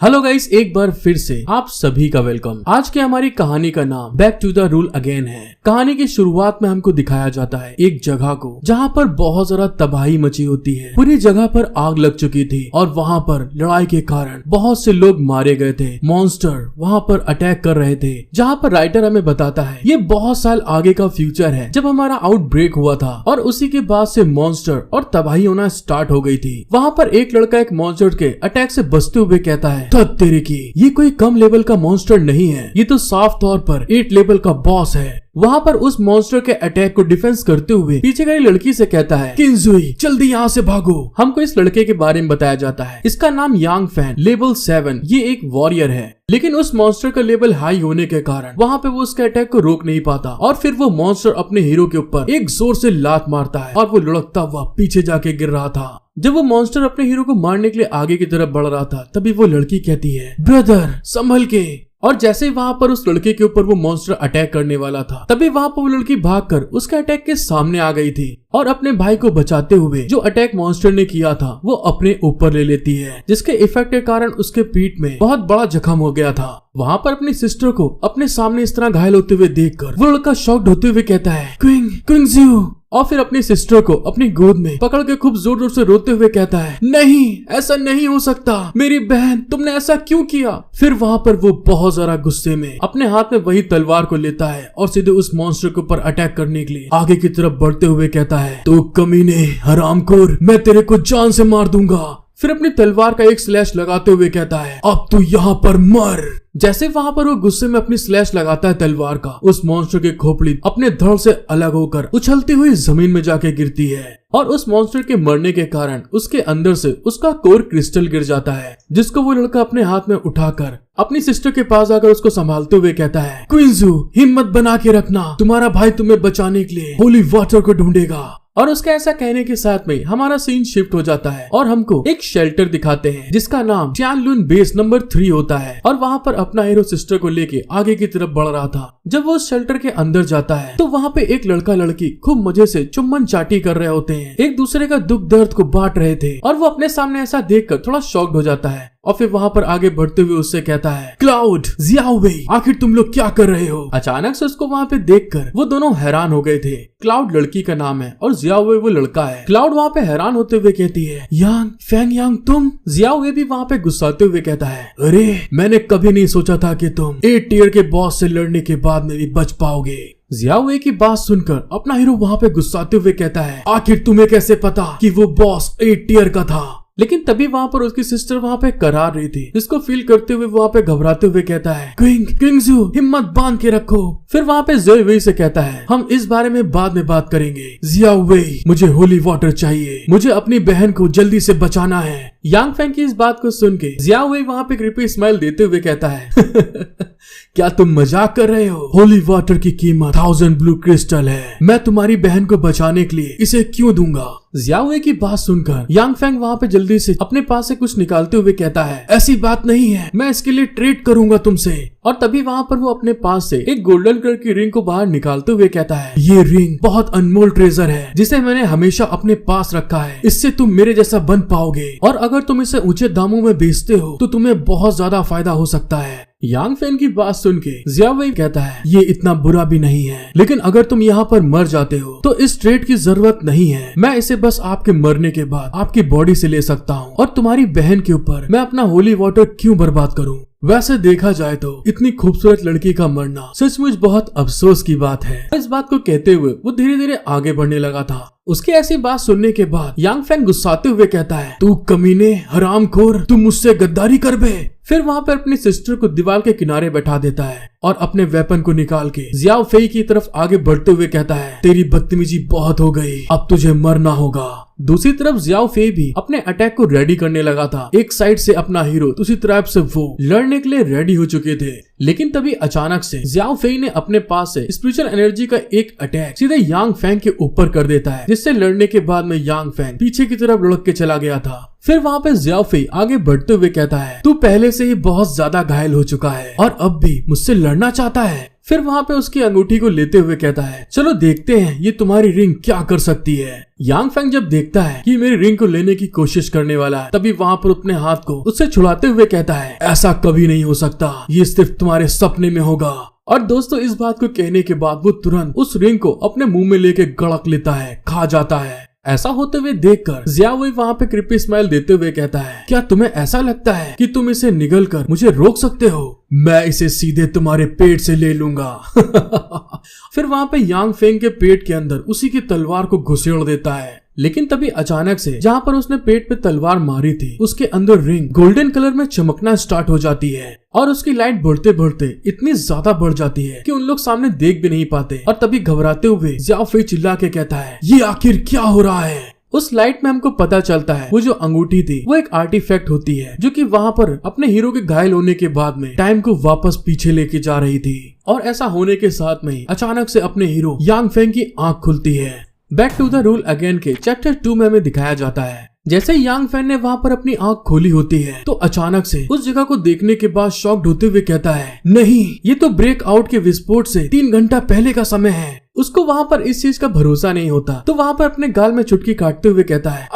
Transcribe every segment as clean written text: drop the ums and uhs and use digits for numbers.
Hello guys, एक बार फिर से आप सभी का वेलकम। आज की हमारी कहानी का नाम back to the rule again है। कहानी की शुरुआत में हमको दिखाया जाता है एक जगह को जहाँ पर बहुत ज्यादा तबाही मची होती है। पूरी जगह पर आग लग चुकी थी और वहाँ पर लड़ाई के कारण बहुत से लोग मारे गए थे। मॉन्स्टर वहाँ पर अटैक कर रहे थे। जहाँ पर राइटर हमें बताता है ये बहुत साल आगे का फ्यूचर है, जब हमारा आउटब्रेक हुआ था और उसी के बाद से मॉन्स्टर और तबाही होना स्टार्ट हो गई थी। वहाँ पर एक लड़का एक मॉन्स्टर के अटैक से बचते हुए कहता है, तेरे की ये कोई कम लेवल का मॉन्स्टर नहीं है, ये तो साफ तौर पर 8 लेवल का बॉस है। वहाँ पर उस मॉन्स्टर के अटैक को डिफेंस करते हुए पीछे गई लड़की से कहता है, किंजुई जल्दी यहाँ से भागो। हमको इस लड़के के बारे में बताया जाता है, इसका नाम यांग फैन, लेवल 7। ये एक वॉरियर है, लेकिन उस मॉन्स्टर का लेवल हाई होने के कारण वहाँ पे वो उसके अटैक को रोक नहीं पाता और फिर वो मॉन्स्टर अपने हीरो के ऊपर एक जोर से लात मारता है और वो लुढ़कता हुआ पीछे जाके गिर रहा था। जब वो मॉन्स्टर अपने हीरो को मारने के लिए आगे की तरफ बढ़ रहा था, तभी वो लड़की कहती है, ब्रदर संभल के। और जैसे ही वहाँ पर उस लड़के के ऊपर वो मॉन्स्टर अटैक करने वाला था, तभी वहाँ पर वो लड़की भागकर उसके अटैक के सामने आ गई थी और अपने भाई को बचाते हुए जो अटैक मॉन्स्टर ने किया था वो अपने ऊपर ले लेती है, जिसके इफेक्ट के कारण उसके पीठ में बहुत बड़ा जख्म हो गया था। वहाँ पर अपनी सिस्टर को अपने सामने इस तरह घायल होते हुए देखकर वो लड़का शॉक्ड होते हुए कहता है, क्विंग, और फिर अपनी सिस्टर को अपनी गोद में पकड़ के खूब जोर जोर से रोते हुए कहता है, नहीं ऐसा नहीं हो सकता, मेरी बहन तुमने ऐसा क्यों किया। फिर वहाँ पर वो बहुत ज्यादा गुस्से में अपने हाथ में वही तलवार को लेता है और सीधे उस मॉन्स्टर के ऊपर अटैक करने के लिए आगे की तरफ बढ़ते हुए कहता है, तो कमीने हरामखोर, मैं तेरे को जान से मार दूंगा। फिर अपनी तलवार का एक स्लैश लगाते हुए कहता है, अब तू यहाँ पर मर। जैसे वहाँ पर वो गुस्से में अपनी स्लैश लगाता है तलवार का, उस मॉन्स्टर की खोपड़ी अपने धड़ से अलग होकर उछलती हुई जमीन में जाके गिरती है और उस मॉन्स्टर के मरने के कारण उसके अंदर से उसका कोर क्रिस्टल गिर जाता है, जिसको वो लड़का अपने हाथ में उठाकर अपनी सिस्टर के पास आकर उसको संभालते हुए कहता है, क्विंजू हिम्मत बना के रखना, तुम्हारा भाई तुम्हें बचाने के लिए होली वाटर को ढूंढेगा। और उसके ऐसा कहने के साथ में हमारा सीन शिफ्ट हो जाता है और हमको एक शेल्टर दिखाते हैं जिसका नाम टियानलुन बेस नंबर 3 होता है। और वहाँ पर अपना हीरो सिस्टर को लेके आगे की तरफ बढ़ रहा था। जब वो शेल्टर के अंदर जाता है तो वहाँ पे एक लड़का लड़की खूब मजे से चुम्बन चाटी कर रहे होते हैं, एक दूसरे का दुख दर्द को बांट रहे थे और वो अपने सामने ऐसा देखकर थोड़ा शॉक्ड हो जाता है और फिर वहाँ पर आगे बढ़ते हुए उससे कहता है, क्लाउड, जियाओवेई, आखिर तुम लोग क्या कर रहे हो। अचानक से उसको वहाँ पे देखकर वो दोनों हैरान हो गए थे। क्लाउड लड़की का नाम है और जियाओवेई वो लड़का है। क्लाउड वहाँ पे हैरान होते हुए कहती है, यांग फैंग यांग तुम। जियाओवेई भी वहाँ पे गुस्साते हुए कहता है, अरे मैंने कभी नहीं सोचा था कि तुम 8 टियर के बॉस से लड़ने के बाद में भी बच पाओगे। जियाओवेई की बात सुनकर अपना हीरो वहाँ पे गुस्साते हुए कहता है, आखिर तुम्हें कैसे पता कि वो बॉस 8 टियर का था। लेकिन तभी वहाँ पर उसकी सिस्टर वहाँ पे करार रही थी, जिसको फील करते हुए वहाँ पे घबराते हुए कहता है, क्विंगजू हिम्मत बांध के रखो। फिर वहाँ पे जियाओवेई से कहता है, हम इस बारे में बाद में बात करेंगे। जियाओवेई, मुझे होली वाटर चाहिए, मुझे अपनी बहन को जल्दी से बचाना है। यांग फैंग की इस बात को सुन के जियाओवेई वहाँ पे क्रीपी स्माइल देते हुए कहता है, क्या तुम मजाक कर रहे हो? होली वाटर की कीमत 1000 ब्लू क्रिस्टल है, मैं तुम्हारी बहन को बचाने के लिए इसे क्यों दूंगा। जियाओवेई की बात सुनकर यांग फैंग वहाँ पे जल्दी से अपने पास से कुछ निकालते हुए कहता है, ऐसी बात नहीं है, मैं इसके लिए ट्रेड करूंगा तुमसे। और तभी वहाँ पर वो अपने पास से एक गोल्डन कलर की रिंग को बाहर निकालते हुए कहता है, ये रिंग बहुत अनमोल ट्रेजर है जिसे मैंने हमेशा अपने पास रखा है, इससे तुम मेरे जैसा बन पाओगे और अगर तुम इसे ऊंचे दामों में बेचते हो तो तुम्हें बहुत ज्यादा फायदा हो सकता है। यांग फैन की बात सुन के जियाओवेई कहता है, ये इतना बुरा भी नहीं है, लेकिन अगर तुम यहाँ पर मर जाते हो तो इस ट्रेड की जरूरत नहीं है, मैं इसे बस आपके मरने के बाद आपकी बॉडी से ले सकता हूँ और तुम्हारी बहन के ऊपर मैं अपना होली वाटर क्यों बर्बाद करूँ। वैसे देखा जाए तो इतनी खूबसूरत लड़की का मरना सचमुच बहुत अफसोस की बात है। इस बात को कहते हुए वो धीरे धीरे आगे बढ़ने लगा था। उसकी ऐसी बात सुनने के बाद यांग फैंग गुस्साते हुए कहता है, तू कमीने हरामखोर, तू मुझसे गद्दारी कर बे। फिर वहाँ पर अपनी सिस्टर को दीवार के किनारे बैठा देता है और अपने वेपन को निकाल के जियाओवेई की तरफ आगे बढ़ते हुए कहता है, तेरी बदतमीजी बहुत हो गई, अब तुझे मरना होगा। दूसरी तरफ जियाओवेई भी अपने अटैक को रेडी करने लगा था। एक साइड से अपना हीरो, दूसरी तरफ से वो लड़ने के लिए रेडी हो चुके थे। लेकिन तभी अचानक से जियाओवेई ने अपने पास से स्पिरिचुअल एनर्जी का एक अटैक सीधे यांग फैंग के ऊपर कर देता है, जिससे लड़ने के बाद में यांग फैंग पीछे की तरफ लुढ़क के चला गया था। फिर वहाँ पे जियाओवेई आगे बढ़ते हुए कहता है, तू पहले से ही बहुत ज्यादा घायल हो चुका है और अब भी मुझसे लड़ना चाहता है। फिर वहाँ पे उसकी अंगूठी को लेते हुए कहता है, चलो देखते हैं ये तुम्हारी रिंग क्या कर सकती है। यांग फेंग जब देखता है कि मेरी रिंग को लेने की कोशिश करने वाला है, तभी वहाँ पर अपने हाथ को उससे छुड़ाते हुए कहता है, ऐसा कभी नहीं हो सकता, ये सिर्फ तुम्हारे सपने में होगा। और दोस्तों इस बात को कहने के बाद वो तुरंत उस रिंग को अपने मुंह में लेके गड़क लेता है, खा जाता है। ऐसा होते हुए देखकर जियाओ वही वहाँ पे क्रिपी स्माइल देते हुए कहता है, क्या तुम्हें ऐसा लगता है कि तुम इसे निगल कर मुझे रोक सकते हो? मैं इसे सीधे तुम्हारे पेट से ले लूंगा। फिर वहाँ पे यांग फेंग के पेट के अंदर उसी की तलवार को घुसेड़ देता है। लेकिन तभी अचानक से जहाँ पर उसने पेट पे तलवार मारी थी उसके अंदर रिंग गोल्डन कलर में चमकना स्टार्ट हो जाती है और उसकी लाइट बढ़ते बढ़ते इतनी ज्यादा बढ़ जाती है कि उन लोग सामने देख भी नहीं पाते। और तभी घबराते हुए जियाओ फेई चिल्ला के कहता है, ये आखिर क्या हो रहा है? उस लाइट में हमको पता चलता है वो जो अंगूठी थी वो एक आर्टिफैक्ट होती है जो कि वहाँ पर अपने हीरो के घायल होने के बाद में टाइम को वापस पीछे लेके जा रही थी। और ऐसा होने के साथ में अचानक से अपने हीरो यांग फेंग की आंख खुलती है। Back to the rule again के चैप्टर 2 में हमें दिखाया जाता है जैसे यांग फेंग ने वहाँ पर अपनी आंख खोली होती है तो अचानक से उस जगह को देखने के बाद शॉक्ड होते हुए कहता है, नहीं, ये तो ब्रेक आउट के विस्फोट से 3 घंटा पहले का समय है। उसको वहाँ पर इस चीज का भरोसा नहीं होता तो वहाँ पर अपने गाल में चुटकी काटते हुए कहता है,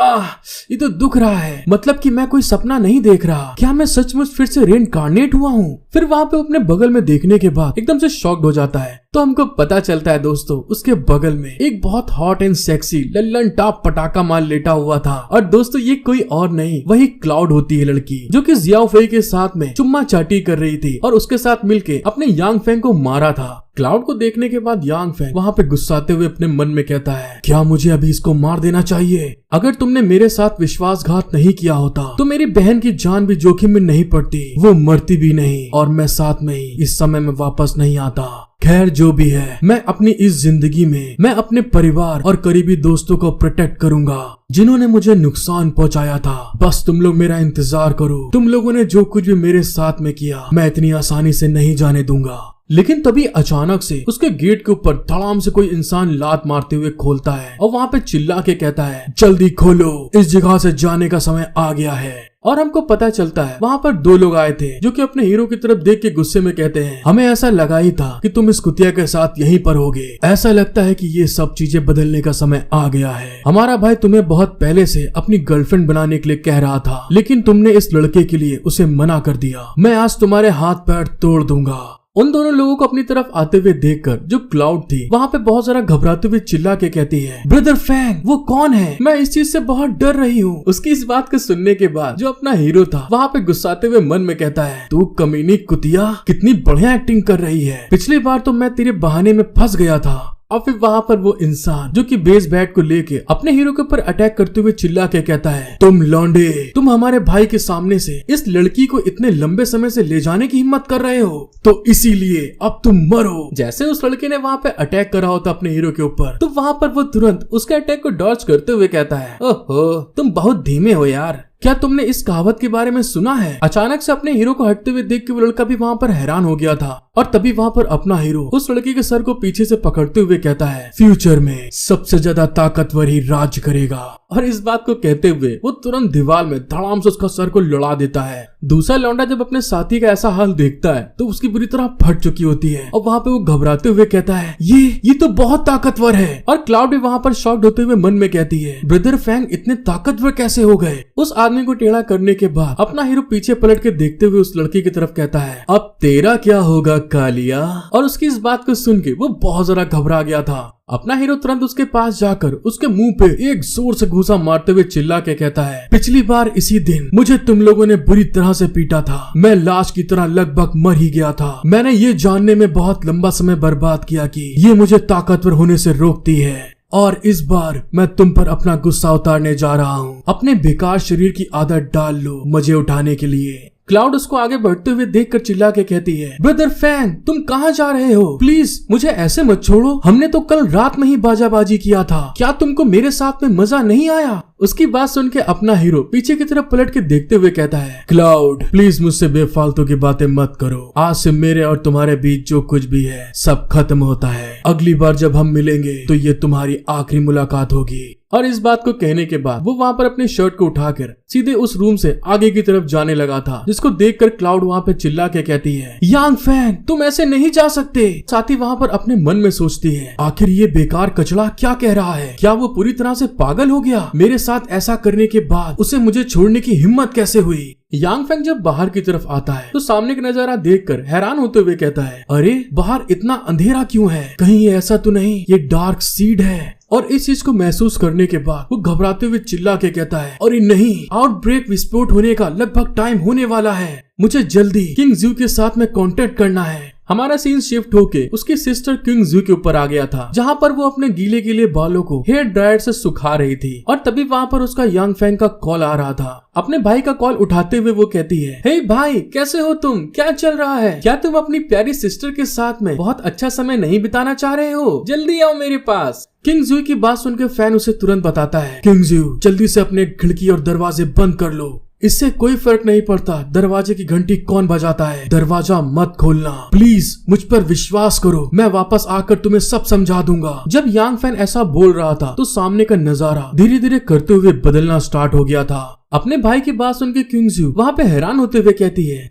ये तो दुख रहा है, मतलब कि मैं कोई सपना नहीं देख रहा, क्या मैं सचमुच फिर से रेनकार्नेट हुआ हूँ? फिर वहाँ पे अपने बगल में देखने के बाद एकदम से शॉक्ड हो जाता है तो हमको पता चलता है दोस्तों उसके बगल में एक बहुत hot and sexy Lallan top पटाखा माल लेटा हुआ था। और दोस्तों ये कोई और नहीं वही क्लाउड होती है, लड़की जो कि जियाओ फेई के साथ में चुम्मा चाटी कर रही थी और उसके साथ मिलके अपने यांग फेंग को मारा था। क्लाउड को देखने के बाद यांग फेंग वहाँ पे गुस्साते हुए अपने मन में कहता है, क्या मुझे अभी इसको मार देना चाहिए? अगर तुमने मेरे साथ विश्वासघात नहीं किया होता तो मेरी बहन की जान भी जोखिम में नहीं पड़ती, वो मरती भी नहीं और मैं साथ में ही इस समय में वापस नहीं आता। खैर जो भी है, मैं अपनी इस जिंदगी में मैं अपने परिवार और करीबी दोस्तों को प्रोटेक्ट करूंगा जिन्होंने मुझे नुकसान पहुंचाया था। बस तुम लोग मेरा इंतजार करो, तुम लोगों ने जो कुछ भी मेरे साथ में किया मैं इतनी आसानी से नहीं जाने दूंगा। लेकिन तभी अचानक से उसके गेट के ऊपर धड़ाम से कोई इंसान लात मारते हुए खोलता है और वहाँ पे चिल्ला के कहता है, जल्दी खोलो, इस जगह से जाने का समय आ गया है। और हमको पता चलता है वहाँ पर 2 लोग आए थे जो कि अपने हीरो की तरफ देख के गुस्से में कहते हैं, हमें ऐसा लगा ही था कि तुम इस कुतिया के साथ यहीं पर होगे। ऐसा लगता है कि ये सब चीजें बदलने का समय आ गया है। हमारा भाई तुम्हें बहुत पहले से अपनी गर्लफ्रेंड बनाने के लिए कह रहा था लेकिन तुमने इस लड़के के लिए उसे मना कर दिया। मैं आज तुम्हारे हाथ पैर तोड़ दूंगा। उन दोनों लोगों को अपनी तरफ आते हुए देखकर जो क्लाउड थी वहाँ पे बहुत सारा घबराते हुए चिल्ला के कहती है, ब्रदर फैंग वो कौन है? मैं इस चीज से बहुत डर रही हूँ। उसकी इस बात को सुनने के बाद जो अपना हीरो था वहाँ पे गुस्साते हुए मन में कहता है, तू कमीनी कुतिया कितनी बढ़िया एक्टिंग कर रही है, पिछली बार तो मैं तेरे बहाने में फंस गया था। और फिर वहाँ पर वो इंसान जो कि बेस बैट को लेके अपने हीरो के ऊपर अटैक करते हुए चिल्ला के कहता है, तुम लौंडे, तुम हमारे भाई के सामने से इस लड़की को इतने लंबे समय से ले जाने की हिम्मत कर रहे हो तो इसीलिए अब तुम मरो। जैसे उस लड़के ने वहाँ पे अटैक करा होता अपने हीरो के ऊपर तो वहाँ पर वो तुरंत उसके अटैक को डॉज करते हुए कहता है, ओहो तुम बहुत धीमे हो यार, क्या तुमने इस कहावत के बारे में सुना है? अचानक से अपने हीरो को हटते हुए देख के वो लड़का भी वहाँ पर हैरान हो गया था और तभी वहाँ पर अपना हीरो उस लड़की के सर को पीछे से पकड़ते हुए कहता है, फ्यूचर में सबसे ज्यादा ताकतवर ही राज करेगा। और इस बात को कहते हुए वो तुरंत दीवार में धड़ाम से उसका सर को लड़ा देता है। दूसरा लौंडा जब अपने साथी का ऐसा हाल देखता है तो उसकी बुरी तरह फट चुकी होती है और वहाँ पे वो घबराते हुए कहता है, ये तो बहुत ताकतवर है। और क्लाउड भी वहाँ पर शॉक्ड होते हुए मन में कहती है, ब्रदर फैंग इतने ताकतवर कैसे हो गए? उस आदमी को टेढ़ा करने के बाद अपना हीरो पीछे पलट के देखते हुए उस लड़की की तरफ कहता है, अब तेरा क्या होगा कालिया? और उसकी इस बात को सुन के वो बहुत ज्यादा घबरा गया था। अपना हीरो तुरंत उसके पास जाकर उसके मुंह पे एक जोर से घूंसा मारते हुए चिल्ला के कहता है, पिछली बार इसी दिन मुझे तुम लोगों ने बुरी तरह से पीटा था, मैं लाश की तरह लगभग मर ही गया था। मैंने ये जानने में बहुत लंबा समय बर्बाद किया कि ये मुझे ताकतवर होने से रोकती है और इस बार मैं तुम पर अपना गुस्सा उतारने जा रहा हूँ। अपने बेकार शरीर की आदत डाल लो मजे उठाने के लिए। क्लाउड उसको आगे बढ़ते हुए देखकर चिल्ला के कहती है, ब्रदर फैंग तुम कहाँ जा रहे हो? प्लीज मुझे ऐसे मत छोड़ो, हमने तो कल रात में ही बाजाबाजी किया था, क्या तुमको मेरे साथ में मजा नहीं आया? उसकी बात सुन के अपना हीरो पीछे की तरफ पलट के देखते हुए कहता है, क्लाउड प्लीज मुझसे बेफालतू की बातें मत करो, आज से मेरे और तुम्हारे बीच जो कुछ भी है सब खत्म होता है। अगली बार जब हम मिलेंगे तो ये तुम्हारी आखिरी मुलाकात होगी। और इस बात को कहने के बाद वो वहाँ पर अपने शर्ट को उठाकर सीधे उस रूम से आगे की तरफ जाने लगा था, जिसको देखकर क्लाउड वहाँ पे चिल्ला के कहती है, यांग फैंग तुम ऐसे नहीं जा सकते। साथ ही वहाँ पर अपने मन में सोचती है, आखिर ये बेकार कचड़ा क्या कह रहा है, क्या वो पूरी तरह से पागल हो गया? मेरे साथ ऐसा करने के बाद उसे मुझे छोड़ने की हिम्मत कैसे हुई? यांग फैंग जब बाहर की तरफ आता है तो सामने का नजारा देखकर हैरान होते हुए कहता है, अरे बाहर इतना अंधेरा क्यों है? कहीं ये ऐसा तो नहीं ये डार्क सीड है? और इस चीज को महसूस करने के बाद वो घबराते हुए चिल्ला के कहता है, अरे नहीं, आउटब्रेक विस्फोट होने का लगभग टाइम होने वाला है, मुझे जल्दी किंग ज़ू के साथ में कांटेक्ट करना है। हमारा सीन शिफ्ट होके उसकी सिस्टर किंग ज़ू के ऊपर आ गया था, जहाँ पर वो अपने गीले गीले बालों को हेयर ड्रायर से सुखा रही थी। और तभी वहाँ पर उसका यांग फैंग का कॉल आ रहा था। अपने भाई का कॉल उठाते हुए वो कहती है, हे भाई कैसे हो तुम, क्या चल रहा है? क्या तुम अपनी प्यारी सिस्टर के साथ में बहुत अच्छा समय नहीं बिताना चाह रहे हो? जल्दी आओ मेरे पास। किंग ज़ू की बात सुनकर फैन उसे तुरंत बताता है, किंग ज़ू जल्दी से अपने खिड़की और दरवाजे बंद कर लो, इससे कोई फर्क नहीं पड़ता दरवाजे की घंटी कौन बजाता है, दरवाजा मत खोलना प्लीज, मुझ पर विश्वास करो, मैं वापस आकर तुम्हें सब समझा दूंगा। जब यांग फैन ऐसा बोल रहा था तो सामने का नजारा धीरे धीरे करते हुए बदलना स्टार्ट हो गया था। अपने भाई की बात सुनकर किंग ज़ू वहाँ पे हैरान होते हुए कहती है,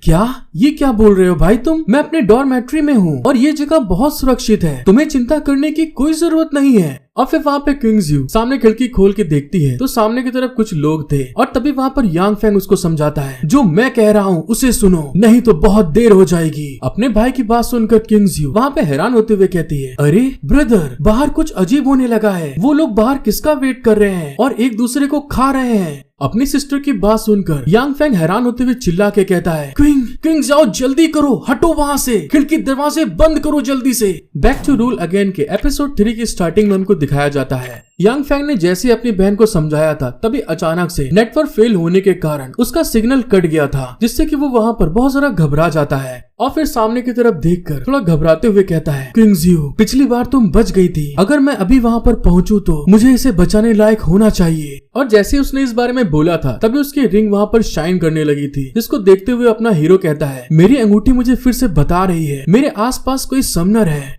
ये क्या बोल रहे हो भाई तुम? मैं अपने डॉर्मेट्री में हूँ और ये जगह बहुत सुरक्षित है, तुम्हें चिंता करने की कोई जरूरत नहीं है। और फिर वहाँ पे किंग ज़ू सामने खिड़की खोल के देखती है तो सामने की तरफ कुछ लोग थे। और तभी वहाँ पर यांग फैंग उसको समझाता है, जो मैं कह रहा हूँ उसे सुनो, नहीं तो बहुत देर हो जाएगी। अपने भाई की बात सुनकर किंग ज़ू वहाँ पे हैरान होते हुए कहती है, अरे ब्रदर बाहर कुछ अजीब होने लगा है, वो लोग बाहर किसका वेट कर रहे हैं और एक दूसरे को खा रहे हैं। अपनी सिस्टर की बात सुनकर यांग फैंग हैरान होते हुए चिल्ला के कहता है, किंग जाओ जल्दी करो, हटो वहाँ से, खिड़की दरवाजे बंद करो जल्दी से। बैक टू रूल अगेन के एपिसोड 3 की स्टार्टिंग में हमको दिखाया जाता है, यांग फैंग ने जैसे अपनी बहन को समझाया था तभी अचानक से नेटवर्क फेल होने के कारण उसका सिग्नल कट गया था, जिससे कि वो वहाँ पर बहुत जरा घबरा जाता है। और फिर सामने की तरफ देखकर थोड़ा घबराते हुए कहता है, किंग ज़ू पिछली बार तुम बच गई थी, अगर मैं अभी वहाँ पर पहुँचूं तो मुझे इसे बचाने लायक होना चाहिए। और जैसे उसने इस बारे में बोला था तभी उसकी रिंग वहाँ पर शाइन करने लगी थी, जिसको देखते हुए अपना हीरो कहता है, मेरी अंगूठी मुझे फिर से बता रही है मेरे आसपास कोई समनर है।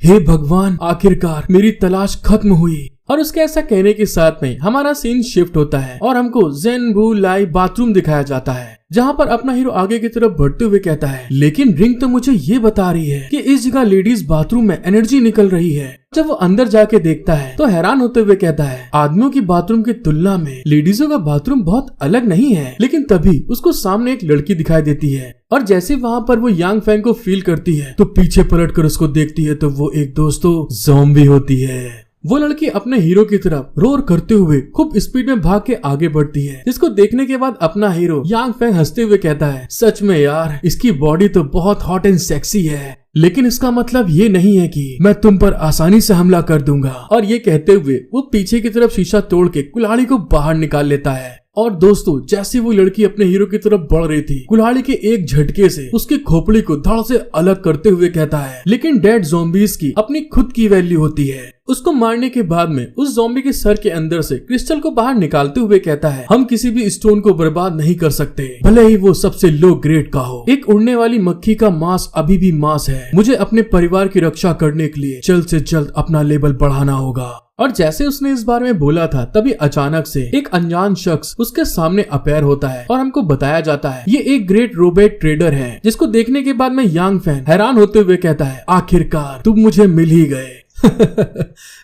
हे भगवान, आखिरकार मेरी तलाश खत्म हुई। और उसके ऐसा कहने के साथ में हमारा सीन शिफ्ट होता है और हमको ज़ेन-बू लाई बाथरूम दिखाया जाता है, जहाँ पर अपना हीरो आगे की तरफ बढ़ते हुए कहता है, लेकिन रिंग तो मुझे ये बता रही है कि इस जगह लेडीज बाथरूम में एनर्जी निकल रही है। जब वो अंदर जाके देखता है तो हैरान होते हुए कहता है, आदमियों की बाथरूम की तुलना में लेडीजों का बाथरूम बहुत अलग नहीं है। लेकिन तभी उसको सामने एक लड़की दिखाई देती है और जैसे वहाँ पर वो यांग फैंग को फील करती है तो पीछे पलट कर उसको देखती है तो वो एक दोस्तों ज़ॉम्बी होती है। वो लड़की अपने हीरो की तरफ रोर करते हुए खूब स्पीड में भाग के आगे बढ़ती है, जिसको देखने के बाद अपना हीरो यांग फैंग हंसते हुए कहता है, सच में यार इसकी बॉडी तो बहुत हॉट एंड सेक्सी है, लेकिन इसका मतलब ये नहीं है कि मैं तुम पर आसानी से हमला कर दूंगा। और ये कहते हुए वो पीछे की तरफ शीशा तोड़ के कुल्हाड़ी को बाहर निकाल लेता है। और दोस्तों जैसे वो लड़की अपने हीरो की तरफ बढ़ रही थी, कुल्हाड़ी के एक झटके से उसकी खोपड़ी को धड़ से अलग करते हुए कहता है, लेकिन डेड ज़ॉम्बीज़ की अपनी खुद की वैल्यू होती है। उसको मारने के बाद में उस ज़ॉम्बी के सर के अंदर से क्रिस्टल को बाहर निकालते हुए कहता है, हम किसी भी स्टोन को बर्बाद नहीं कर सकते, भले ही वो सबसे लो ग्रेड का हो। एक उड़ने वाली मक्खी का मांस अभी भी मांस है, मुझे अपने परिवार की रक्षा करने के लिए जल्द से जल्द अपना लेवल बढ़ाना होगा। और जैसे उसने इस बारे में बोला था तभी अचानक से एक अनजान शख्स उसके सामने अपीयर होता है और हमको बताया जाता है ये एक ग्रेट रोबोट ट्रेडर है, जिसको देखने के बाद में यांग फैंग हैरान होते हुए कहता है, आखिरकार तुम मुझे मिल ही गए।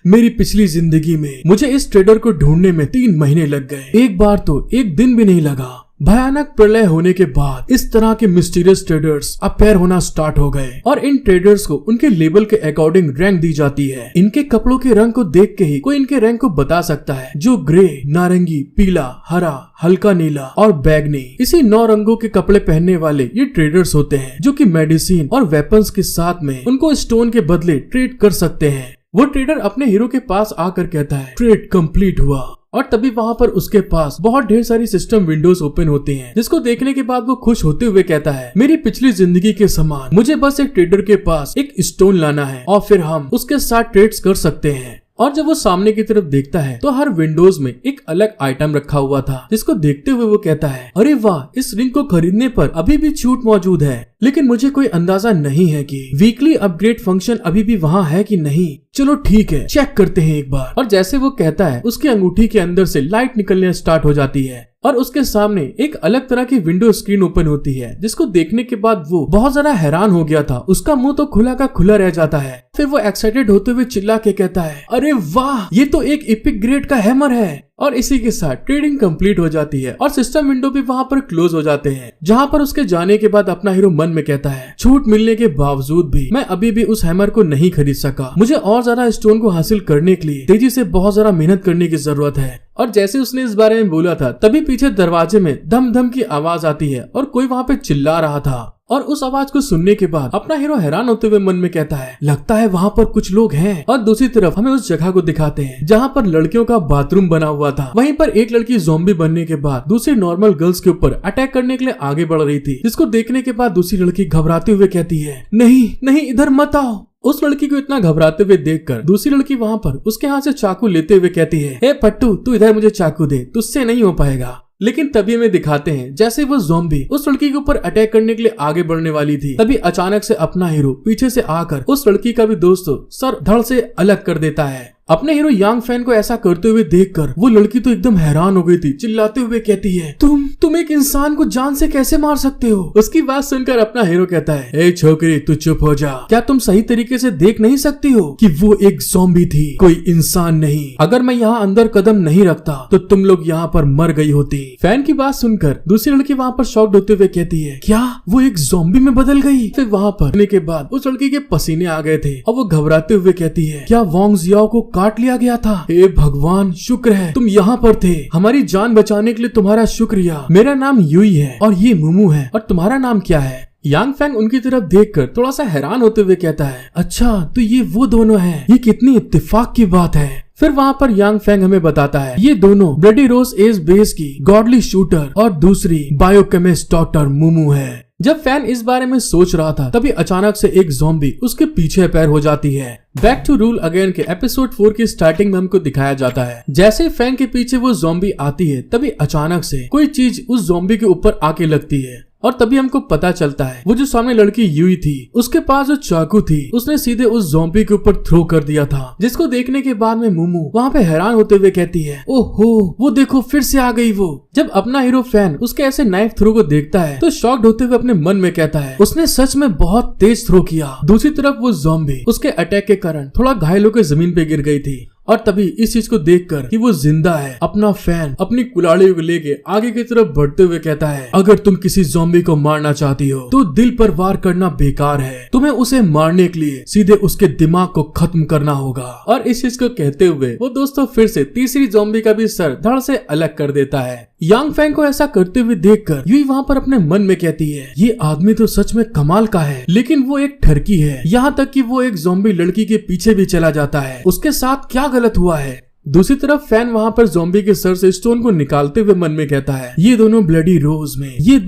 मेरी पिछली जिंदगी में मुझे इस ट्रेडर को ढूंढने में 3 महीने लग गए, एक बार तो एक दिन भी नहीं लगा। भयानक प्रलय होने के बाद इस तरह के मिस्टीरियस ट्रेडर्स अपीयर होना स्टार्ट हो गए और इन ट्रेडर्स को उनके लेवल के अकॉर्डिंग रैंक दी जाती है। इनके कपड़ों के रंग को देख के ही कोई इनके रैंक को बता सकता है, जो ग्रे, नारंगी, पीला, हरा, हल्का नीला और बैगनी, इसी 9 रंगों के कपड़े पहनने वाले ये ट्रेडर्स होते हैं, जो कि मेडिसिन और वेपन्स के साथ में उनको स्टोन के बदले ट्रेड कर सकते हैं। वो ट्रेडर अपने हीरो के पास आकर कहता है, ट्रेड कंप्लीट हुआ। और तभी वहाँ पर उसके पास बहुत ढेर सारी सिस्टम विंडोज ओपन होती हैं, जिसको देखने के बाद वो खुश होते हुए कहता है, मेरी पिछली जिंदगी के समान मुझे बस एक ट्रेडर के पास एक स्टोन लाना है और फिर हम उसके साथ ट्रेड्स कर सकते हैं। और जब वो सामने की तरफ देखता है तो हर विंडोज में एक अलग आइटम रखा हुआ था, जिसको देखते हुए वो कहता है, अरे वाह, इस रिंग को खरीदने पर अभी भी छूट मौजूद है। लेकिन मुझे कोई अंदाजा नहीं है कि वीकली अपग्रेड फंक्शन अभी भी वहाँ है कि नहीं। चलो ठीक है, चेक करते हैं एक बार। और जैसे वो कहता है, उसकी अंगूठी के अंदर से लाइट निकलने स्टार्ट हो जाती है और उसके सामने एक अलग तरह की विंडो स्क्रीन ओपन होती है, जिसको देखने के बाद वो बहुत ज्यादा हैरान हो गया था। उसका मुंह तो खुला का खुला रह जाता है। फिर वो एक्साइटेड होते हुए चिल्ला के कहता है, अरे वाह, ये तो एक एपिक ग्रेड का हैमर है। और इसी के साथ ट्रेडिंग कंप्लीट हो जाती है और सिस्टम विंडो भी वहाँ पर क्लोज हो जाते हैं। जहाँ पर उसके जाने के बाद अपना हीरो मन में कहता है, छूट मिलने के बावजूद भी मैं अभी भी उस हैमर को नहीं खरीद सका। मुझे और ज्यादा स्टोन को हासिल करने के लिए तेजी से बहुत ज्यादा मेहनत करने की जरूरत है। और जैसे उसने इस बारे में बोला था, तभी पीछे दरवाजे में धम धम की आवाज आती है और कोई वहाँ पे चिल्ला रहा था। और उस आवाज को सुनने के बाद अपना हीरो हैरान होते हुए मन में कहता है, लगता है वहाँ पर कुछ लोग हैं। और दूसरी तरफ हमें उस जगह को दिखाते हैं जहाँ पर लड़कियों का बाथरूम बना हुआ था। वहीं पर एक लड़की ज़ॉम्बी बनने के बाद दूसरी नॉर्मल गर्ल्स के ऊपर अटैक करने के लिए आगे बढ़ रही थी, जिसको देखने के बाद दूसरी लड़की घबराते हुए कहती है, नहीं नहीं, इधर मत आओ। उस लड़की को इतना घबराते हुए देखकर दूसरी लड़की वहाँ पर उसके हाथ से चाकू लेते हुए कहती है, ए पट्टू, तू इधर मुझे चाकू दे, तुझसे नहीं हो पाएगा। लेकिन तभी हमें दिखाते हैं जैसे वो ज़ॉम्बी उस लड़की के ऊपर अटैक करने के लिए आगे बढ़ने वाली थी, तभी अचानक से अपना हीरो पीछे से आकर उस लड़की का भी दोस्त सर धड़ से अलग कर देता है। अपने हीरो यांग फैन को ऐसा करते हुए देखकर वो लड़की तो एकदम हैरान हो गई थी, चिल्लाते हुए कहती है, तुम एक इंसान को जान से कैसे मार सकते हो। उसकी बात सुनकर अपना हीरो कहता है, ए छोकरी, तू चुप हो जा। क्या तुम सही तरीके से देख नहीं सकती हो कि वो एक ज़ॉम्बी थी, कोई इंसान नहीं। अगर मैं यहाँ अंदर कदम नहीं रखता तो तुम लोग यहाँ पर मर गई होती। फैन की बात सुनकर दूसरी लड़की वहाँ पर शॉक्ड होते हुए कहती है, क्या वो एक ज़ॉम्बी में बदल गई। फिर वहाँ पर आने के बाद उस लड़की के पसीने आ गए थे और वो घबराते हुए कहती है, क्या वांग जियाओ को काट लिया गया था। हे भगवान, शुक्र है तुम यहाँ पर थे। हमारी जान बचाने के लिए तुम्हारा शुक्रिया। मेरा नाम यूई है और ये मुमू है, और तुम्हारा नाम क्या है। यांग फैंग उनकी तरफ देखकर थोड़ा सा हैरान होते हुए कहता है, अच्छा तो ये वो दोनों हैं। ये कितनी इत्तेफाक की बात है। फिर वहाँ पर यांग फैंग हमें बताता है, ये दोनों ब्लडी रोज एज बेस की गॉडली शूटर और दूसरी बायोकेमिस्ट डॉक्टर मुमू है। जब फैन इस बारे में सोच रहा था, तभी अचानक से एक ज़ॉम्बी उसके पीछे पैर हो जाती है। बैक टू रूल अगेन के एपिसोड 4 की स्टार्टिंग में हमको दिखाया जाता है, जैसे फैन के पीछे वो ज़ॉम्बी आती है, तभी अचानक से कोई चीज उस ज़ॉम्बी के ऊपर आके लगती है और तभी हमको पता चलता है वो जो सामने लड़की यूई थी, उसके पास जो चाकू थी उसने सीधे उस ज़ॉम्बी के ऊपर थ्रो कर दिया था। जिसको देखने के बाद में मुमू वहाँ पे हैरान होते हुए कहती है, ओहो, वो देखो फिर से आ गई वो। जब अपना हीरो फैन उसके ऐसे नाइफ थ्रो को देखता है तो शॉक्ड होते हुए अपने मन में कहता है, उसने सच में बहुत तेज थ्रो किया। दूसरी तरफ वो ज़ॉम्बी उसके अटैक के कारण थोड़ा घायल होकर जमीन पे गिर गई थी और तभी इस चीज को देखकर कि वो जिंदा है, अपना फैन अपनी कुल्हाड़ी को लेके आगे की तरफ बढ़ते हुए कहता है, अगर तुम किसी ज़ॉम्बी को मारना चाहती हो तो दिल पर वार करना बेकार है। तुम्हें उसे मारने के लिए सीधे उसके दिमाग को खत्म करना होगा। और इस चीज को कहते हुए वो दोस्तों फिर से तीसरी ज़ॉम्बी का भी सर धड़ से अलग कर देता है। यांग फैंग को ऐसा करते हुए देखकर यूई वहाँ पर अपने मन में कहती है, ये आदमी तो सच में कमाल का है, लेकिन वो एक ठरकी है। यहाँ तक कि वो एक ज़ॉम्बी लड़की के पीछे भी चला जाता है। उसके साथ क्या गलत हुआ है। दूसरी तरफ फैन वहाँ पर ज़ॉम्बी के सर से स्टोन को निकालते हुए मन में कहता है, ये दो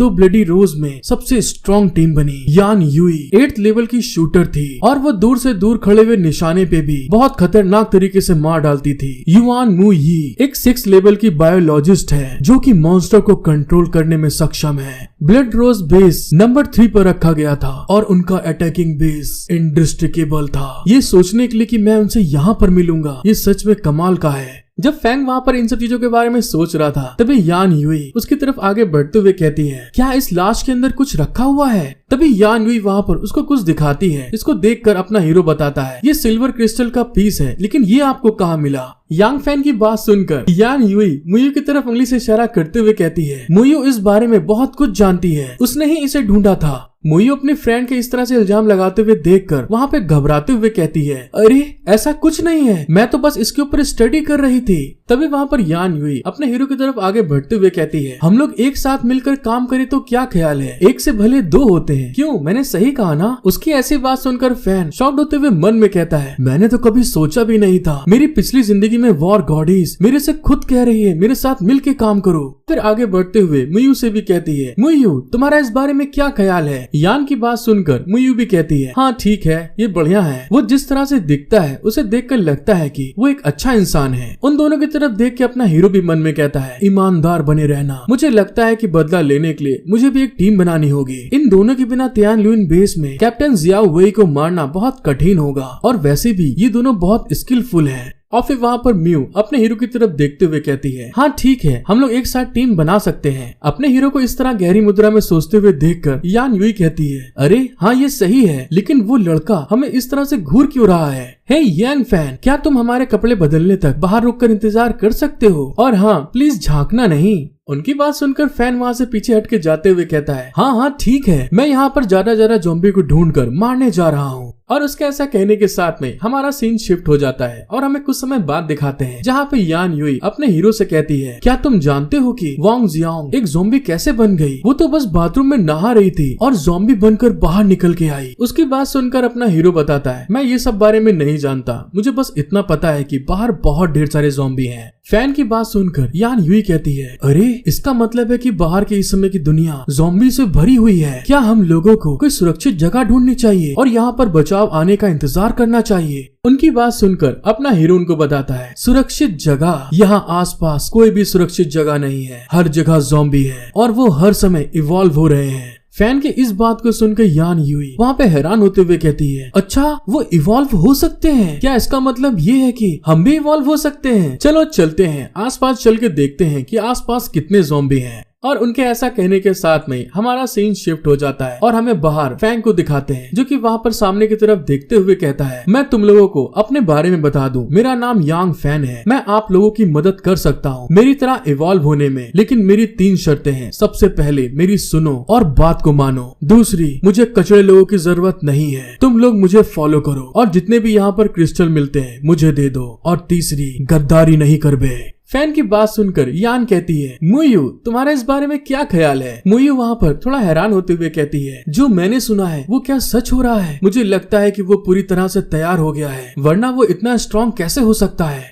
ब्लडी रोज में सबसे स्ट्रॉन्ग टीम बनी। यान यूई 8th लेवल की शूटर थी और वो दूर से दूर खड़े हुए निशाने पे भी बहुत खतरनाक तरीके से मार डालती थी। युआन मू यी एक 6th लेवल की बायोलॉजिस्ट है जो कि मॉन्स्टर को कंट्रोल करने में सक्षम है। ब्लड रोज बेस नंबर 3 पर रखा गया था और उनका अटैकिंग बेस इंडिस्ट्रिकेबल था। ये सोचने के लिए कि मैं उनसे यहाँ पर मिलूंगा, ये सच में कमाल का है। जब फैंग वहाँ पर इन सब चीजों के बारे में सोच रहा था, तभी यान यूई उसकी तरफ आगे बढ़ते हुए कहती है, क्या इस लाश के अंदर कुछ रखा हुआ है। तभी यान यूई वहाँ पर उसको कुछ दिखाती है, जिसको देखकर अपना हीरो बताता है, ये सिल्वर क्रिस्टल का पीस है, लेकिन ये आपको कहाँ मिला। यांग फैन की बात सुनकर यान यूई मुयू की तरफ उंगली से इशारा करते हुए कहती है, मुयू इस बारे में बहुत कुछ जानती है, उसने ही इसे ढूंढा था। मुयू अपने फ्रेंड के इस तरह से इल्जाम लगाते हुए देखकर वहाँ पे घबराते हुए कहती है, अरे ऐसा कुछ नहीं है, मैं तो बस इसके ऊपर स्टडी कर रही थी। तभी वहाँ पर यान यूई अपने हीरो की तरफ आगे बढ़ते हुए कहती है, हम लोग एक साथ मिलकर काम करें तो क्या ख्याल है, एक से भले दो होते हैं। क्यों, मैंने सही कहा ना। उसकी ऐसी बात सुनकर फैन शॉक्ड होते हुए मन में कहता है, मैंने तो कभी सोचा भी नहीं था, मेरी पिछली जिंदगी में वॉर गॉडीज मेरे से खुद कह रही है मेरे साथ मिल के काम करो। फिर आगे बढ़ते हुए मुयू से भी कहती है, मुयू तुम्हारा इस बारे में क्या ख्याल है, यान की बात सुनकर मुयू भी कहती है हाँ ठीक है, ये बढ़िया है। वो जिस तरह से दिखता है उसे देखकर लगता है कि वो एक अच्छा इंसान है। उन दोनों की तरफ देख के अपना हीरो भी मन में कहता है ईमानदार बने रहना। मुझे लगता है कि बदला लेने के लिए मुझे भी एक टीम बनानी होगी। इन दोनों के बिना तियानलुन बेस में कैप्टन जियाओ वेई को मारना बहुत कठिन होगा, और वैसे भी ये दोनों बहुत स्किलफुल हैं। और फिर वहाँ पर म्यू अपने हीरो की तरफ देखते हुए कहती है हाँ ठीक है, हम लोग एक साथ टीम बना सकते हैं। अपने हीरो को इस तरह गहरी मुद्रा में सोचते हुए देखकर यान यूई कहती है अरे हाँ ये सही है, लेकिन वो लड़का हमें इस तरह से घूर क्यों रहा है? हे यांग फैन, क्या तुम हमारे कपड़े बदलने तक बाहर रुककर इंतजार कर सकते हो? और हाँ प्लीज झांकना नहीं। उनकी बात सुनकर फैन वहाँ से पीछे हट के जाते हुए कहता है हाँ ठीक है, मैं यहाँ पर ज्यादा ज़ॉम्बी को ढूंढकर मारने जा रहा हूँ। और उसके ऐसा कहने के साथ में हमारा सीन शिफ्ट हो जाता है और हमें कुछ समय बाद दिखाते हैं जहाँ पे यान यूई अपने हीरो से कहती है क्या तुम जानते हो कि वांग जियांग एक ज़ॉम्बी कैसे बन गई? वो तो बस बाथरूम में नहा रही थी और ज़ॉम्बी बनकर बाहर निकल के आई। उसकी बात सुनकर अपना हीरो बताता है मैं ये सब बारे में नहीं जानता, मुझे बस इतना पता है कि बाहर बहुत ढेर सारे ज़ॉम्बी हैं। फैन की बात सुनकर यान यूई कहती है अरे इसका मतलब है कि बाहर के इस समय की दुनिया ज़ॉम्बी से भरी हुई है। क्या हम लोगों को कोई सुरक्षित जगह ढूंढनी चाहिए और यहाँ पर बचाव आने का इंतजार करना चाहिए? उनकी बात सुनकर अपना हीरो उनको बताता है सुरक्षित जगह, यहाँ आसपास कोई भी सुरक्षित जगह नहीं है, हर जगह ज़ॉम्बी है और वो हर समय इवॉल्व हो रहे हैं। फैन के इस बात को सुनकर यान यूई वहाँ पे हैरान होते हुए कहती है अच्छा वो इवॉल्व हो सकते हैं? क्या इसका मतलब ये है कि हम भी इवॉल्व हो सकते हैं? चलो चलते हैं, आसपास चल के देखते हैं कि आसपास कितने ज़ॉम्बी हैं। और उनके ऐसा कहने के साथ में हमारा सीन शिफ्ट हो जाता है और हमें बाहर फैंग को दिखाते हैं जो कि वहाँ पर सामने की तरफ देखते हुए कहता है मैं तुम लोगों को अपने बारे में बता दूं, मेरा नाम यांग फैन है, मैं आप लोगों की मदद कर सकता हूँ मेरी तरह इवॉल्व होने में, लेकिन मेरी 3 शर्तें हैं। सबसे पहले मेरी सुनो और बात को मानो, दूसरी मुझे कचड़े लोगों की जरूरत नहीं है, तुम लोग मुझे फॉलो करो और जितने भी यहाँ पर क्रिस्टल मिलते हैं मुझे दे दो, और तीसरी गद्दारी नहीं कर बे। फैन की बात सुनकर यान कहती है मुयू तुम्हारा इस बारे में क्या ख्याल है? मुयू वहाँ पर थोड़ा हैरान होते हुए कहती है जो मैंने सुना है वो क्या सच हो रहा है? मुझे लगता है कि वो पूरी तरह से तैयार हो गया है, वरना वो इतना स्ट्रॉन्ग कैसे हो सकता है?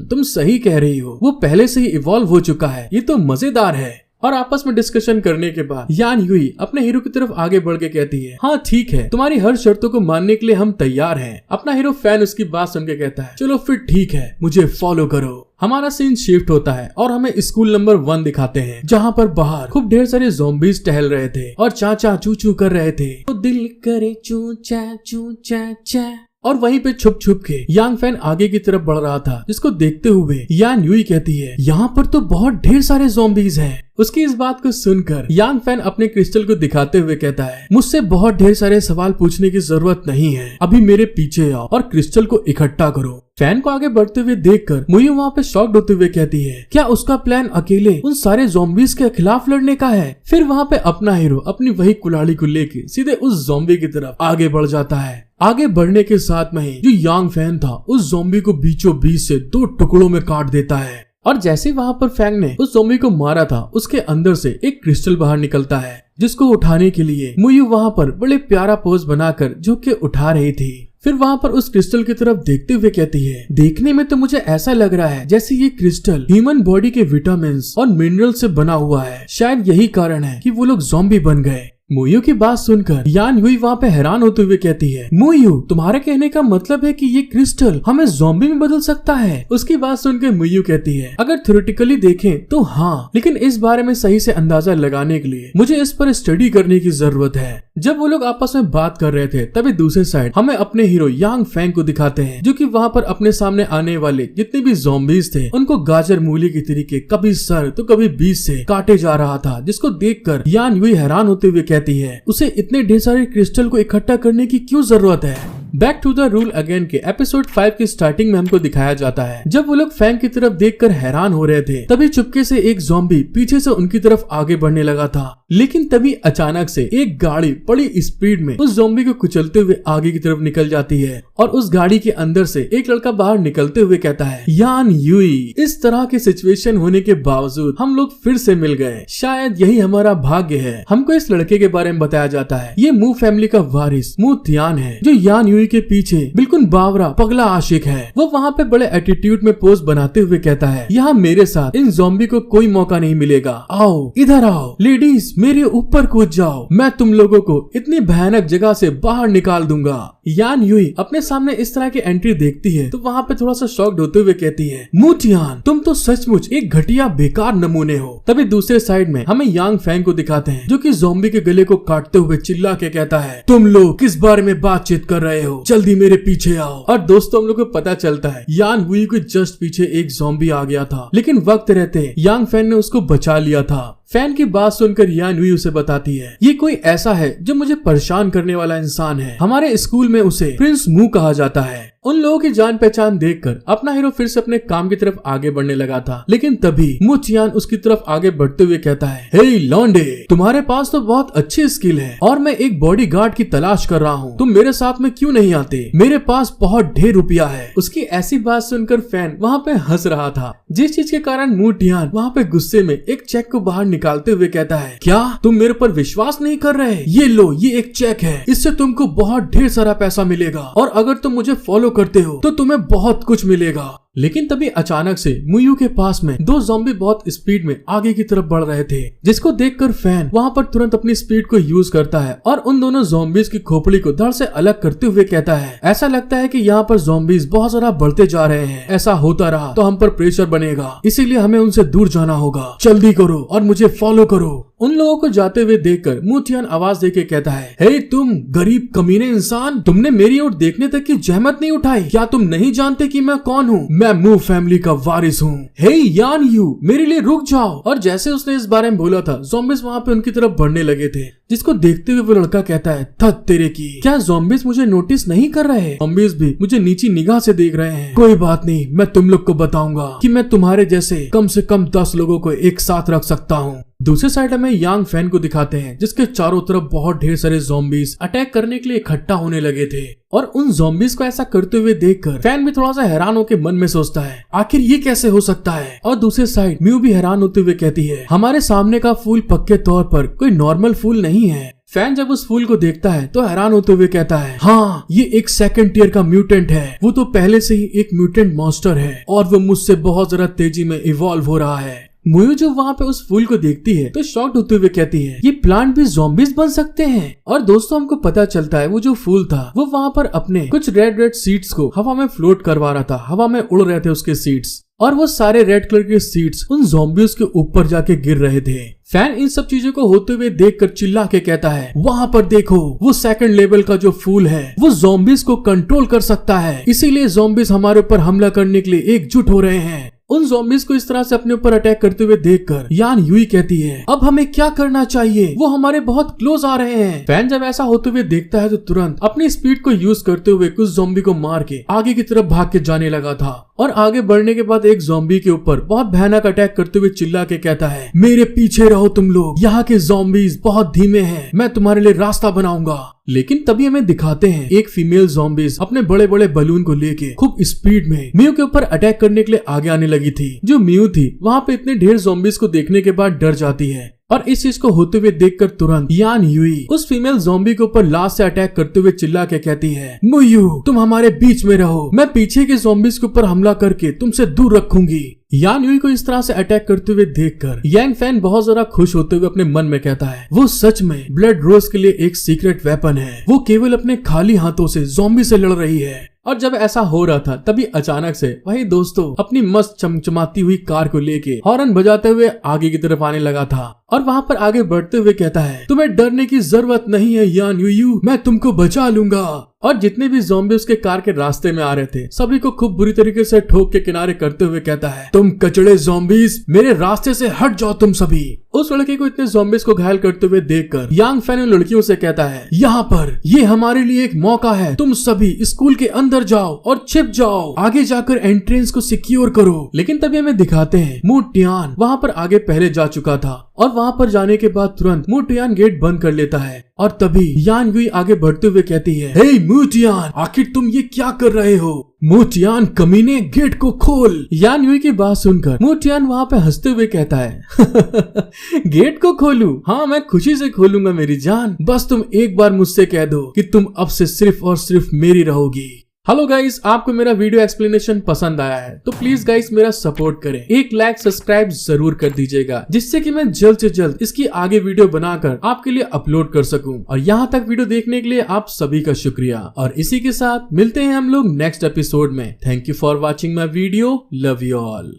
तुम सही कह रही हो, वो पहले से ही इवॉल्व हो चुका है, ये तो मजेदार है। और आपस में डिस्कशन करने के बाद यान यूई अपने हीरो की तरफ आगे बढ़ के कहती है हाँ ठीक है, तुम्हारी हर शर्तों को मानने के लिए हम तैयार हैं। अपना हीरो फैन उसकी बात सुन के कहता है चलो फिर ठीक है, मुझे फॉलो करो। हमारा सीन शिफ्ट होता है और हमें स्कूल नंबर 1 दिखाते हैं जहाँ पर बाहर खूब ढेर सारे ज़ॉम्बीज टहल रहे थे और चाचा चू चू कर रहे थे, तो दिल करे चू चा चा। और वहीं पे छुप छुप के यांग फैन आगे की तरफ बढ़ रहा था, जिसको देखते हुए यान यूई कहती है यहाँ पर तो बहुत ढेर सारे ज़ॉम्बीज हैं। उसकी इस बात को सुनकर यांग फैन अपने क्रिस्टल को दिखाते हुए कहता है मुझसे बहुत ढेर सारे सवाल पूछने की जरूरत नहीं है, अभी मेरे पीछे आओ और क्रिस्टल को इकट्ठा करो। फैन को आगे बढ़ते हुए देखकर मुयू वहाँ पे शॉक्ड होते हुए कहती है क्या उसका प्लान अकेले उन सारे ज़ॉम्बीज के खिलाफ लड़ने का है? फिर वहाँ पे अपना हीरो अपनी वही कुल्हाड़ी को लेके सीधे उस ज़ॉम्बी की तरफ आगे बढ़ जाता है। आगे बढ़ने के साथ में ही जो यांग फैन था उस ज़ॉम्बी को बीचों बीच से 2 टुकड़ों में काट देता है। और जैसे वहाँ पर फैंग ने उस ज़ॉम्बी को मारा था, उसके अंदर से एक क्रिस्टल बाहर निकलता है जिसको उठाने के लिए मुयू वहाँ पर बड़े प्यारा पोज बनाकर झुक के उठा रही थी। फिर वहाँ पर उस क्रिस्टल की तरफ देखते हुए कहती है देखने में तो मुझे ऐसा लग रहा है जैसे ये क्रिस्टल ह्यूमन बॉडी के विटामिन और मिनरल से बना हुआ है, शायद यही कारण है कि वो लोग ज़ॉम्बी बन गए। मुयू की बात सुनकर यान यूई वहाँ पे हैरान होते हुए कहती है मुयू तुम्हारे कहने का मतलब है कि ये क्रिस्टल हमें ज़ॉम्बी में बदल सकता है? उसकी बात सुनकर मुयू कहती है अगर थ्योरेटिकली देखें तो हाँ, लेकिन इस बारे में सही से अंदाजा लगाने के लिए मुझे इस पर स्टडी करने की जरूरत है। जब वो लोग आपस में बात कर रहे थे तभी दूसरे साइड हमें अपने हीरो यांग फैंग को दिखाते हैं जो कि वहाँ पर अपने सामने आने वाले जितने भी ज़ॉम्बीज थे उनको गाजर मूली की तरीके कभी सर तो कभी बीच से काटे जा रहा था, जिसको देखकर यान यूई हैरान होते हुए कहती है उसे इतने ढेर सारे क्रिस्टल को इकट्ठा करने की क्यों जरूरत है? Back to the rule again के एपिसोड 5 की स्टार्टिंग में हमको दिखाया जाता है जब वो लोग फैंग की तरफ देखकर हैरान हो रहे थे तभी चुपके से एक ज़ॉम्बी पीछे से उनकी तरफ आगे बढ़ने लगा था, लेकिन तभी अचानक से एक गाड़ी बड़ी स्पीड में उस ज़ॉम्बी को कुचलते हुए आगे की तरफ निकल जाती है और उस गाड़ी के अंदर से एक लड़का बाहर निकलते हुए कहता है यान यूई इस तरह के सिचुएशन होने के बावजूद हम लोग फिर से मिल गए, शायद यही हमारा भाग्य है। हमको इस लड़के के बारे में बताया जाता है ये मू फैमिली का वारिस मू तियान है जो यान यूई के पीछे बिल्कुल बावरा पगला आशिक है। वो वहाँ पे बड़े एटीट्यूड में पोज बनाते हुए कहता है, यहाँ मेरे साथ इन ज़ॉम्बी को कोई मौका नहीं मिलेगा, आओ इधर आओ लेडीज, मेरे ऊपर कूद जाओ, मैं तुम लोगों को इतनी भयानक जगह से बाहर निकाल दूंगा। यान यूई अपने सामने इस तरह की एंट्री देखती है तो वहाँ पे थोड़ा सा शॉक्ड होते हुए कहती है, मू टियान तुम तो सचमुच एक घटिया बेकार नमूने हो। तभी दूसरे साइड में हमें यांग फैंग को दिखाते हैं जो कि ज़ॉम्बी के गले को काटते हुए चिल्ला के कहता है, तुम लोग किस बारे में बातचीत कर रहे हो, जल्दी मेरे पीछे आओ। और दोस्तों हम लोग को पता चलता है यान हुई के जस्ट पीछे एक ज़ॉम्बी आ गया था, लेकिन वक्त रहते यांग फैंग ने उसको बचा लिया था। फैन की बात सुनकर यान हुई उसे बताती है, ये कोई ऐसा है जो मुझे परेशान करने वाला इंसान है, हमारे स्कूल में उसे प्रिंस मू कहा जाता है। उन लोगों की जान पहचान देखकर अपना हीरो फिर से अपने काम की तरफ आगे बढ़ने लगा था, लेकिन तभी मू टियान उसकी तरफ आगे बढ़ते हुए कहता है, हे लौंडे, तुम्हारे पास तो बहुत अच्छी स्किल है और मैं एक बॉडीगार्ड की तलाश कर रहा हूँ, तुम मेरे साथ में क्यों नहीं आते, मेरे पास बहुत ढेर रुपया है। उसकी ऐसी बात सुनकर फैन वहाँ पे हंस रहा था, जिस चीज के कारण मू टियान वहाँ पे गुस्से में एक चेक को बाहर निकालते हुए कहता है, क्या तुम मेरे पर विश्वास नहीं कर रहे, ये लो ये एक चेक है, इससे तुमको बहुत ढेर सारा पैसा मिलेगा और अगर तुम मुझे फॉलो करते हो तो तुम्हें बहुत कुछ मिलेगा। लेकिन तभी अचानक से मुयू के पास में दो ज़ॉम्बी बहुत स्पीड में आगे की तरफ बढ़ रहे थे, जिसको देखकर फैन वहाँ पर तुरंत अपनी स्पीड को यूज करता है और उन दोनों ज़ॉम्बीज की खोपड़ी को धड़ से अलग करते हुए कहता है, ऐसा लगता है कि यहाँ पर ज़ॉम्बीज बहुत ज्यादा बढ़ते जा रहे हैं, ऐसा होता रहा तो हम पर प्रेशर बनेगा, इसीलिए हमें उनसे दूर जाना होगा, जल्दी करो और मुझे फॉलो करो। उन लोगों को जाते हुए देखकर मू टियान आवाज देके कहता है, हे तुम गरीब कमीने इंसान, तुमने मेरी ओर देखने तक की जहमत नहीं उठाई, क्या तुम नहीं जानते कि मैं कौन हूँ, मैं मू फैमिली का वारिस हूँ। हे यान यू, मेरे लिए रुक जाओ। और जैसे उसने इस बारे में बोला था ज़ॉम्बीज वहाँ पे उनकी तरफ बढ़ने लगे थे, जिसको देखते हुए वो लड़का कहता है, थक तेरे की, क्या ज़ॉम्बीज मुझे नोटिस नहीं कर रहे, ज़ॉम्बीज भी मुझे नीची निगाह से देख रहे हैं, कोई बात नहीं, मैं तुम लोग को बताऊंगा कि मैं तुम्हारे जैसे कम से कम 10 लोगों को एक साथ रख सकता हूँ। दूसरे साइड हमें यांग फैन को दिखाते हैं जिसके चारों तरफ बहुत ढेर सारे ज़ॉम्बीज अटैक करने के लिए इकट्ठा होने लगे थे और उन ज़ॉम्बीज को ऐसा करते हुए देखकर फैन भी थोड़ा सा हैरान होकर मन में सोचता है, आखिर ये कैसे हो सकता है। और दूसरे साइड म्यू भी हैरान होते हुए कहती है, हमारे सामने का फूल पक्के तौर पर कोई नॉर्मल फूल नहीं है। फैन जब उस फूल को देखता है तो हैरान होते हुए कहता है, हाँ ये एक सेकंड टियर का म्यूटेंट है, वो तो पहले से ही एक म्यूटेंट मॉन्स्टर है और वो मुझसे बहुत ज्यादा तेजी में इवॉल्व हो रहा है। मुयू जो वहाँ पे उस फूल को देखती है तो शॉक्ड होते हुए कहती है, ये प्लांट भी ज़ॉम्बीज बन सकते हैं। और दोस्तों हमको पता चलता है वो जो फूल था वो वहाँ पर अपने कुछ रेड सीड्स को हवा में फ्लोट करवा रहा था, हवा में उड़ रहे थे उसके सीड्स और वो सारे रेड कलर के सीड्स उन ज़ॉम्बीज के ऊपर जाके गिर रहे थे। फैन इन सब चीजों को होते हुए देखकर चिल्ला के कहता है, वहाँ पर देखो वो सेकंड लेवल का जो फूल है वो ज़ॉम्बीज को कंट्रोल कर सकता है, इसीलिए ज़ॉम्बीज हमारे ऊपर हमला करने के लिए एकजुट हो रहे हैं। उन ज़ॉम्बीज को इस तरह से अपने ऊपर अटैक करते हुए देखकर यान यूई कहती है, अब हमें क्या करना चाहिए, वो हमारे बहुत क्लोज आ रहे हैं। फैन जब ऐसा होते हुए देखता है तो तुरंत अपनी स्पीड को यूज करते हुए कुछ ज़ॉम्बी को मार के आगे की तरफ भाग के जाने लगा था और आगे बढ़ने के बाद एक ज़ॉम्बी के ऊपर बहुत भयानक अटैक करते हुए चिल्ला के कहता है, मेरे पीछे रहो तुम लोग, यहाँ के ज़ॉम्बीज बहुत धीमे हैं, मैं तुम्हारे लिए रास्ता बनाऊंगा। लेकिन तभी हमें दिखाते हैं एक फीमेल ज़ॉम्बीज अपने बड़े बड़े बलून को लेके खूब स्पीड में म्यू के ऊपर अटैक करने के लिए आगे आने लगी थी। जो म्यू थी वहाँ पे इतने ढेर ज़ॉम्बीज को देखने के बाद डर जाती है और इस चीज को होते हुए देखकर तुरंत यान यूई उस फीमेल ज़ॉम्बी के ऊपर लास्ट से अटैक करते हुए चिल्ला के कहती है, मुयू तुम हमारे बीच में रहो, मैं पीछे के ज़ॉम्बीज के ऊपर हमला करके तुमसे दूर रखूंगी। यान यूई को इस तरह से अटैक करते हुए देखकर यांग फैन बहुत ज्यादा खुश होते हुए अपने मन में कहता है, वो सच में ब्लड रोज के लिए एक सीक्रेट वेपन है, वो केवल अपने खाली हाथों से ज़ॉम्बी से लड़ रही है। और जब ऐसा हो रहा था तभी अचानक से वही दोस्तों अपनी मस्त चमचमाती हुई कार को लेके हॉर्न बजाते हुए आगे की तरफ आने लगा था और वहाँ पर आगे बढ़ते हुए कहता है, तुम्हें डरने की जरूरत नहीं है यान यूयू, मैं तुमको बचा लूंगा। और जितने भी ज़ॉम्बी उसके कार के रास्ते में आ रहे थे सभी को खूब बुरी तरीके से ठोक के किनारे करते हुए कहता है, तुम कचड़े ज़ॉम्बीज मेरे रास्ते से हट जाओ तुम सभी। उस लड़के को इतने ज़ॉम्बीज को घायल करते हुए देखकर यांग फैन उन लड़कियों से कहता है, यहाँ पर ये हमारे लिए एक मौका है, तुम सभी स्कूल के अंदर जाओ और छिप जाओ, आगे जाकर एंट्रेंस को सिक्योर करो। लेकिन तभी हमें दिखाते हैं मू टियान वहाँ पर आगे पहले जा चुका था और वहाँ पर जाने के बाद तुरंत मू टियान गेट बंद कर लेता है और तभी यान यूई आगे बढ़ते हुए कहती है, हे मू मुटियान, आखिर तुम ये क्या कर रहे हो? मुटियान कमीने, गेट को खोल। यान यूई की बात सुनकर मुटियान वहाँ पे हंसते हुए कहता है गेट को खोलूं? हाँ, मैं खुशी से खोलूंगा मेरी जान, बस तुम एक बार मुझसे कह दो कि तुम अब से सिर्फ और सिर्फ मेरी रहोगी। हेलो गाइस, आपको मेरा वीडियो एक्सप्लेनेशन पसंद आया है तो प्लीज गाइस मेरा सपोर्ट करें, एक लाइक सब्सक्राइब जरूर कर दीजिएगा, जिससे कि मैं जल्द से जल्द इसकी आगे वीडियो बनाकर आपके लिए अपलोड कर सकूं। और यहाँ तक वीडियो देखने के लिए आप सभी का शुक्रिया। और इसी के साथ मिलते हैं हम लोग नेक्स्ट एपिसोड में। Thank you for watching my video, love you all.